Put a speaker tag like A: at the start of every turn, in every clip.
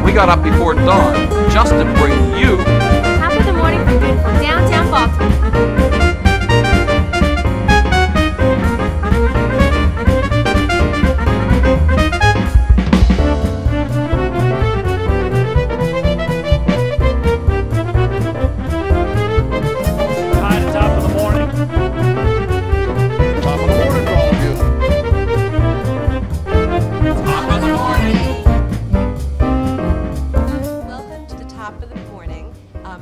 A: We got up before dawn just to bring you
B: Top of the morning from beautiful downtown Baltimore.
C: Hi to Top of the Morning.
D: Top of the morning to all of you.
A: Top of the morning.
E: Welcome to the Top of the Morning.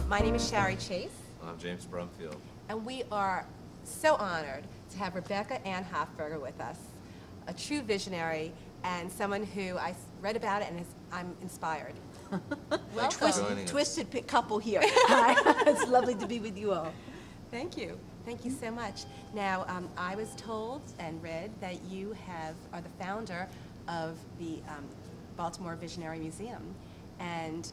E: My name is Shari Chase,
F: I'm James Brumfield.
E: and we are so honored to have Rebecca Hoffberger with us, a true visionary and someone who I read about it and I'm inspired. Welcome.
F: Joining us.
G: Twisted couple here. Hi, it's lovely to be with you all.
E: Thank you. Thank you so much. Now, I was told and read that you are the founder of the Baltimore Visionary Museum, and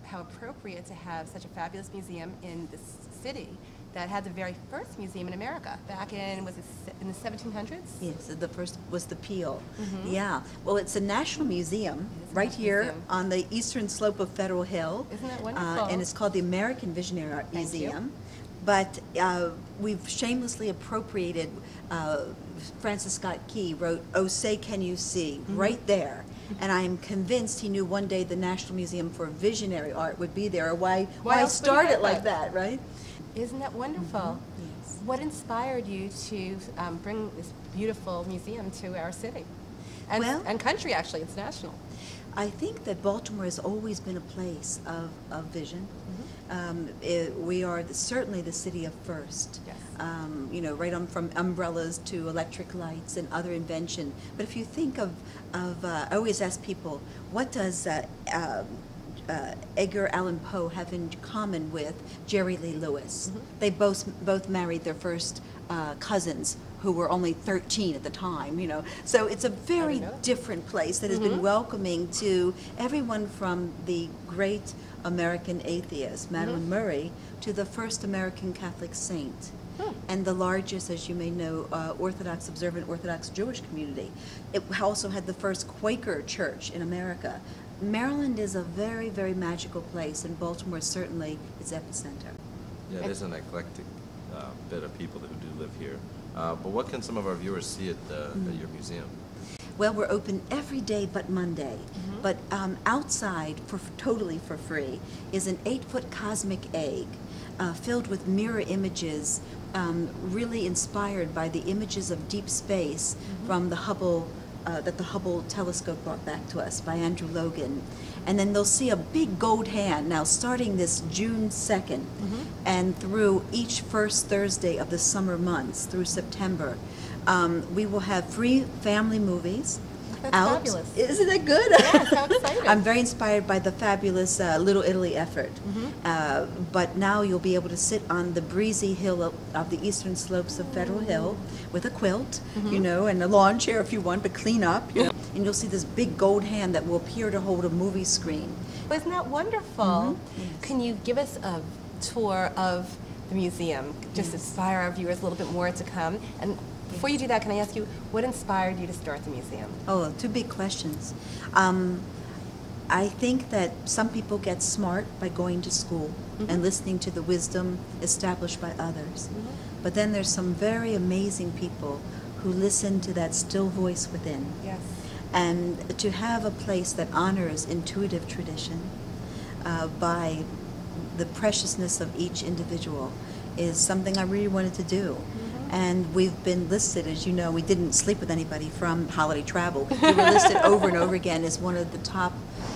E: how appropriate to have such a fabulous museum in this city that had the very first museum in America back in, was it in the 1700s?
G: Yes, the first was the Peel. Yeah, well, it's a national museum right here
E: museum.
G: on the eastern slope of Federal Hill.
E: Isn't that wonderful?
G: And it's called the American Visionary Art
E: Thank you.
G: Museum. But we've shamelessly appropriated, Francis Scott Key wrote, "Oh, say can you see," right there. And I am convinced he knew one day the National Museum for Visionary Art would be there, or why
E: else would he
G: start
E: have
G: it like
E: that?
G: that, right?
E: Isn't that wonderful?
G: Yes.
E: What inspired you to bring this beautiful museum to our city? And,
G: Well-
E: and country, actually, it's national.
G: I think that Baltimore has always been a place of vision. We are certainly the city of first.
E: Yes.
G: You know, right on from umbrellas to electric lights and other invention. But if you think of I always ask people, what does Edgar Allan Poe have in common with Jerry Lee Lewis? They both married their first cousins, who were only 13 at the time, you know. So it's a very different place that has been welcoming to everyone from the great American atheist, Madeline Murray, to the first American Catholic saint. And the largest, as you may know, observant Orthodox Jewish community. It also had the first Quaker church in America. Maryland is a very, very magical place, and Baltimore is certainly its epicenter.
F: Yeah, there's an eclectic bit of people who do live here. But what can some of our viewers see at your museum?
G: Well, we're open every day but Monday. But outside, totally for free, is an 8-foot cosmic egg filled with mirror images, really inspired by the images of deep space from the Hubble, that the Hubble telescope brought back to us by Andrew Logan. And then they'll see a big gold hand now starting this June 2nd and through each first Thursday of the summer months through September. We will have free family movies.
E: That's
G: out.
E: fabulous.
G: Isn't it good?
E: Yes, how exciting.
G: I'm very inspired by the fabulous Little Italy effort. But now you'll be able to sit on the breezy hill of the eastern slopes of Federal Hill with a quilt, you know, and a lawn chair if you want, but clean up. You know, and you'll see this big gold hand that will appear to hold a movie screen.
E: Isn't that wonderful? Can you give us a tour of the museum? Just inspire our viewers a little bit more to come. And before you do that, can I ask you, what inspired you to start the museum?
G: Oh, two big questions. I think that some people get smart by going to school and listening to the wisdom established by others. But then there's some very amazing people who listen to that still voice within.
E: Yes.
G: And to have a place that honors intuitive tradition by the preciousness of each individual is something I really wanted to do. And we've been listed, as you know, we didn't sleep with anybody from Holiday Travel. We were listed over and over again as one of the top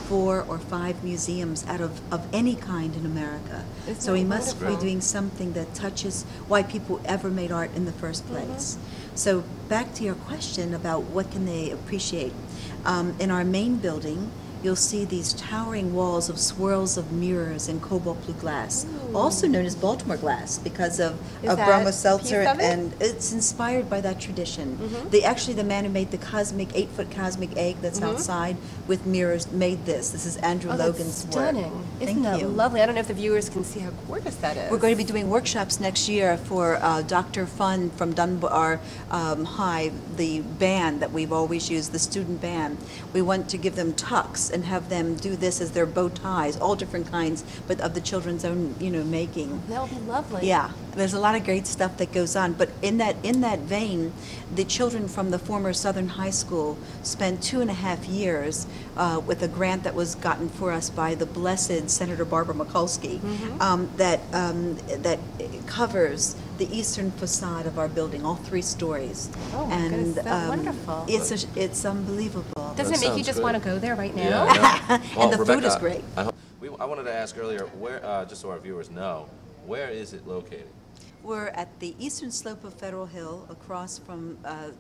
G: 4 or 5 museums out of any kind in America.
E: Isn't
G: So we
E: that
G: must be
E: wonderful?
G: doing something that touches why people ever made art in the first place. So back to your question about what can they appreciate. In our main building, you'll see these towering walls of swirls of mirrors in cobalt blue glass, also known as Baltimore glass because of
E: that
G: Bromo
E: a
G: Seltzer,
E: piece of it?
G: and it's inspired by that tradition. Actually, the man who made the cosmic 8-foot cosmic egg that's outside with mirrors made this. This is Andrew
E: Oh, that's
G: Logan's work.
E: stunning. Isn't
G: Thank
E: that
G: you.
E: lovely? I don't know if the viewers can see how gorgeous that is.
G: We're going to be doing workshops next year for Dr. Fun from Dunbar High, the band that we've always used, the student band. We want to give them tucks and have them do this as their bow ties, all different kinds, but of the children's own, making.
E: That would be lovely.
G: Yeah, there's a lot of great stuff that goes on. But in that vein, the children from the former Southern High School spent 2.5 years with a grant that was gotten for us by the blessed Senator Barbara Mikulski that covers the eastern facade of our building, all 3 stories.
E: Oh my goodness, that's wonderful.
G: It's unbelievable.
E: Doesn't it make you just want to go there right now?
F: Yeah, yeah.
G: And the
F: Rebecca,
G: food is great.
F: I wanted to ask earlier, where, just so our viewers know, where is it located?
G: We're at the eastern slope of Federal Hill, across from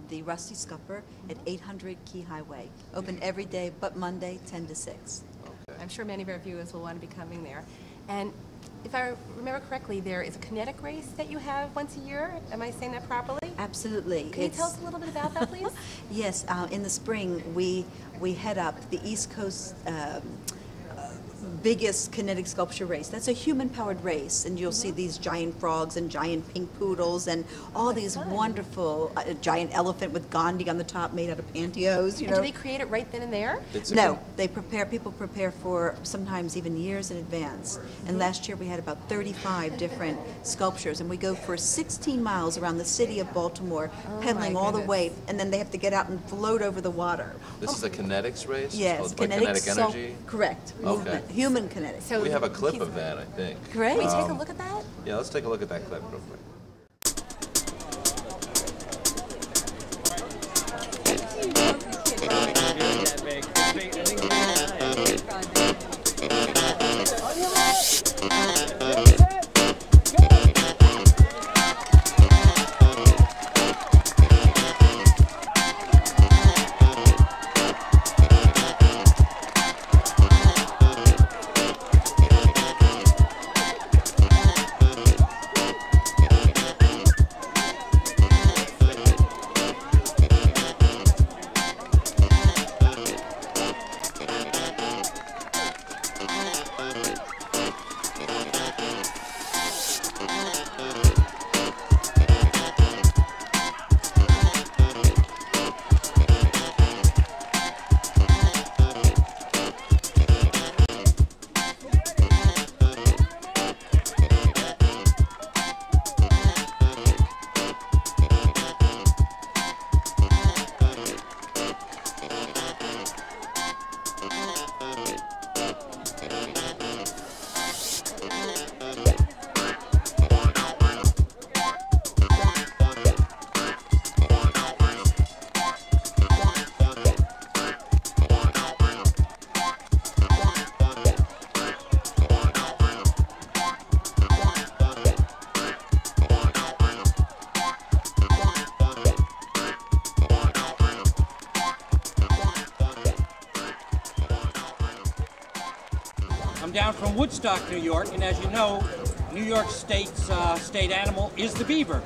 G: the Rusty Scupper at 800 Key Highway. Open every day but Monday, 10 to 6.
F: Okay.
E: I'm sure many of our viewers will want to be coming there. And if I remember correctly, there is a kinetic race that you have once a year. Am I saying that properly?
G: Absolutely.
E: Can you tell us a little bit about that, please?
G: Yes, in the spring, we head up the East Coast biggest kinetic sculpture race. That's a human-powered race, and you'll see these giant frogs and giant pink poodles and all these wonderful giant elephant with Gandhi on the top made out of pantyhose.
E: And do they create it right then and there?
G: No, people prepare for sometimes even years in advance. And last year we had about 35 different sculptures, and we go for 16 miles around the city of Baltimore, pedaling all the way, and then they have to get out and float over the water.
F: This is a kinetics race?
G: Yes,
F: Like kinetic
G: sculpt-
F: energy?
G: Correct.
F: Okay.
G: Human kinetics.
E: So
F: We have a clip of that, I think.
G: Great.
E: Can we take a look at that?
F: Yeah, let's take a look at that clip real quick.
C: I'm down from Woodstock, New York, and as you know, New York State's state animal is the beaver.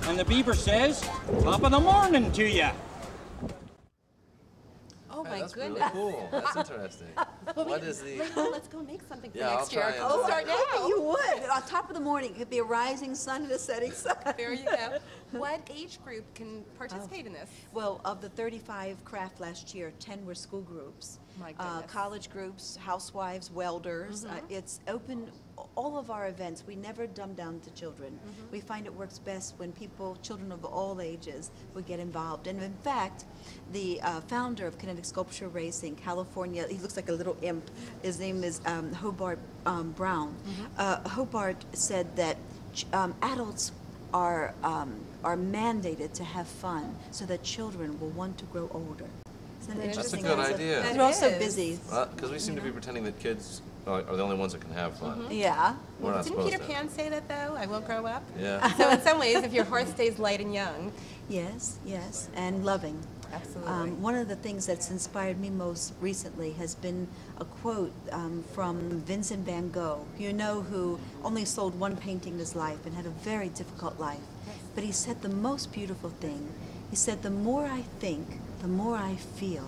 C: And the beaver says, top of the morning to you.
E: Oh my
F: That's
E: goodness.
F: really cool. That's interesting. What is the...
E: Let's go make something for
F: Yeah, I'll
E: next year.
F: try and-
E: Let's start now.
G: You would. On top of the morning, it could be a rising sun and a setting sun.
E: There you go. What age group can participate in this?
G: Well, of the 35 craft last year, 10 were school groups.
E: My goodness.
G: College groups, housewives, welders. It's open, all of our events, we never dumb down to children. We find it works best when children of all ages, would get involved. And in fact, the founder of Kinetic Sculpture Racing, California, he looks like a little imp. His name is Hobart Brown. Hobart said that adults are mandated to have fun so that children will want to grow older. Isn't that
E: That's
G: interesting?
F: a good idea.
G: They're all so
E: That is.
G: busy.
F: Because we seem to be pretending that kids are the only ones that can have fun.
G: Yeah.
F: We're not
E: Didn't
F: supposed
E: Peter
F: to.
E: Pan say that, though? I will grow up?
F: Yeah.
E: So in some ways, if your heart stays light and young.
G: Yes, yes, and loving.
E: Absolutely.
G: One of the things that's inspired me most recently has been a quote from Vincent van Gogh, you know, who only sold one painting in his life and had a very difficult life. But he said the most beautiful thing. He said, the more I think, the more I feel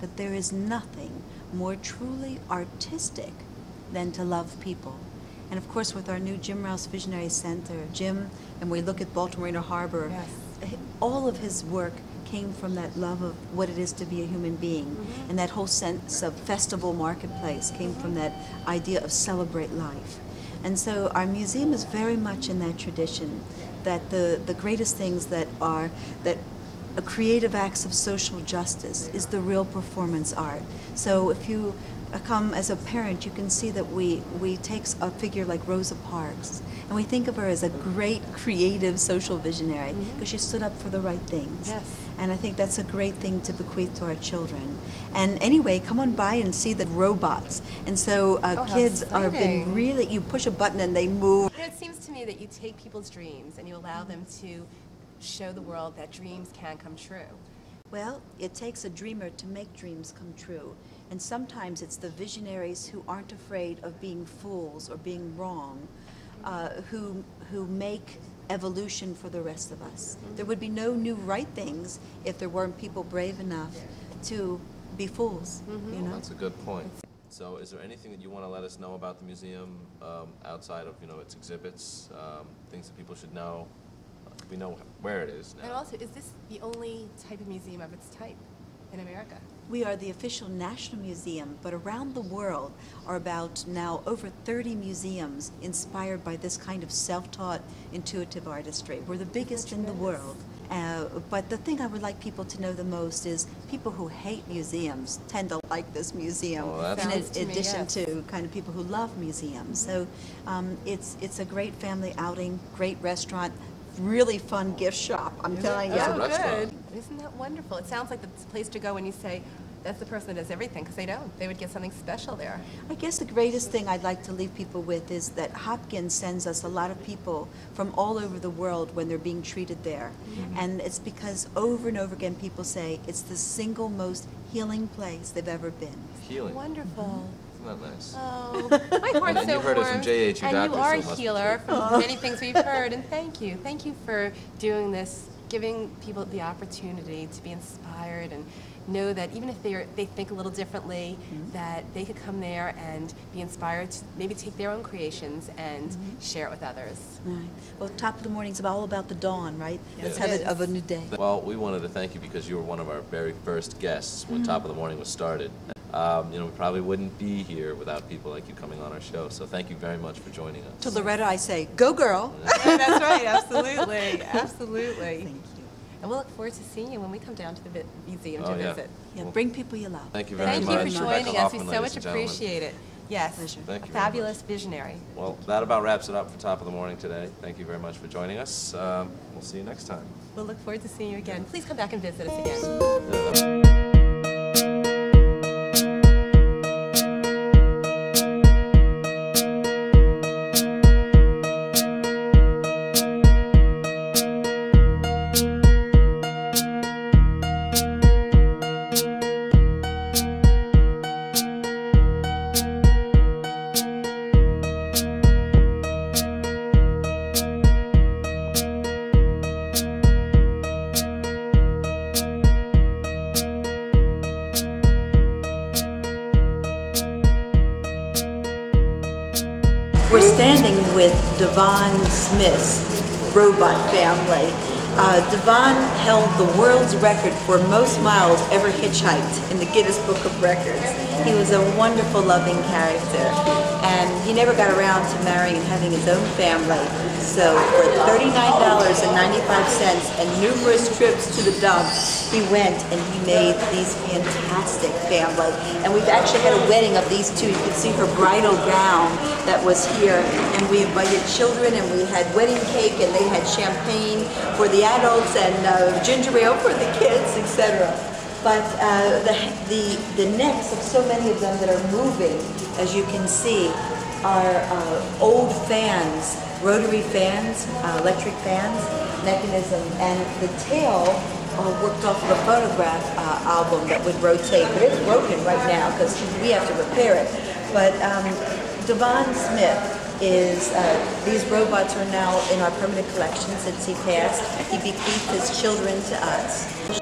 G: that there is nothing more truly artistic than to love people. And of course, with our new Jim Rouse Visionary Center, Jim, and we look at Baltimore Inner Harbor, all of his work came from that love of what it is to be a human being. And that whole sense of festival marketplace came from that idea of celebrate life. And so our museum is very much in that tradition, that the greatest things that creative acts of social justice is the real performance art. So if you come as a parent, you can see that we take a figure like Rosa Parks, and we think of her as a great creative social visionary because she stood up for the right things.
E: Yes.
G: And I think that's a great thing to bequeath to our children. And anyway, come on by and see the robots. And so kids are been really, you push a button and they move.
E: You know, it seems to me that you take people's dreams and you allow them to show the world that dreams can come true.
G: Well, it takes a dreamer to make dreams come true. And sometimes it's the visionaries who aren't afraid of being fools or being wrong, who make evolution for the rest of us. There would be no new right things if there weren't people brave enough to be fools, you know?
F: That's a good point. So is there anything that you want to let us know about the museum outside of, its exhibits, things that people should know? We know where it is now.
E: And also, is this the only type of museum of its type in America?
G: We are the official national museum, but around the world are about now over 30 museums inspired by this kind of self-taught, intuitive artistry. We're the biggest in the world. But the thing I would like people to know the most is people who hate museums tend to like this museum, in addition to kind of people who love museums. So it's a great family outing, great restaurant, really fun gift shop, I'm telling you.
F: That's a restaurant.
E: Good. Isn't that wonderful? It sounds like the place to go when you say, that's the person that does everything, because they don't. They would get something special there.
G: I guess the greatest thing I'd like to leave people with is that Hopkins sends us a lot of people from all over the world when they're being treated there. And it's because over and over again people say it's the single most healing place they've ever been.
F: Healing.
E: Wonderful.
F: Isn't that nice?
E: Oh, my heart's
F: And
E: so
F: you heard it from
E: warm.
F: JHU
E: And
F: doctors,
E: you are
F: so it
E: a
F: must be
E: healer
F: true.
E: from many things we've heard, and thank you. Thank you for doing this, giving people the opportunity to be inspired and know that even if they think a little differently, that they could come there and be inspired to maybe take their own creations and share it with others.
G: Right. Well, Top of the Morning's all about the dawn, right? Let's
E: it
G: have it
E: is.
G: of a new day.
F: Well, we wanted to thank you because you were one of our very first guests when Top of the Morning was started. We probably wouldn't be here without people like you coming on our show. So thank you very much for joining us.
G: To Loretta, I say, go girl.
E: Yeah, that's right, absolutely, absolutely.
G: Thank you.
E: And we'll look forward to seeing you when we come down to the museum to
F: Oh, yeah.
E: visit.
G: Yeah, bring people you love.
F: Thank you very
E: Thank
F: much.
E: you for
F: Rebecca
E: joining us. We
F: Hoffman,
E: so
F: ladies
E: much
F: and gentlemen.
E: appreciate it. Yes,
G: Pleasure.
F: Thank
E: a
F: you very
E: fabulous visionary.
F: Well, that about wraps it up for Top of the Morning today. Thank you very much for joining us. We'll see you next time.
E: We'll look forward to seeing you again. Please come back and visit us again.
G: We're standing with Devon Smith's robot family. Devon held the world's record for most miles ever hitchhiked in the Guinness Book of Records. He was a wonderful, loving character, and he never got around to marrying and having his own family. So for $39.95 and numerous trips to the dump, he went and he made these fantastic family. And we've actually had a wedding of these two. You can see her bridal gown that was here. And we invited children, and we had wedding cake, and they had champagne for the adults and ginger ale for the kids, etc. But the necks of so many of them that are moving, as you can see, are old fans, rotary fans, electric fans, mechanism, and the tail worked off of a photograph album that would rotate, but it's broken right now because we have to repair it. But Devon Smith is, these robots are now in our permanent collection since he passed. He bequeathed his children to us.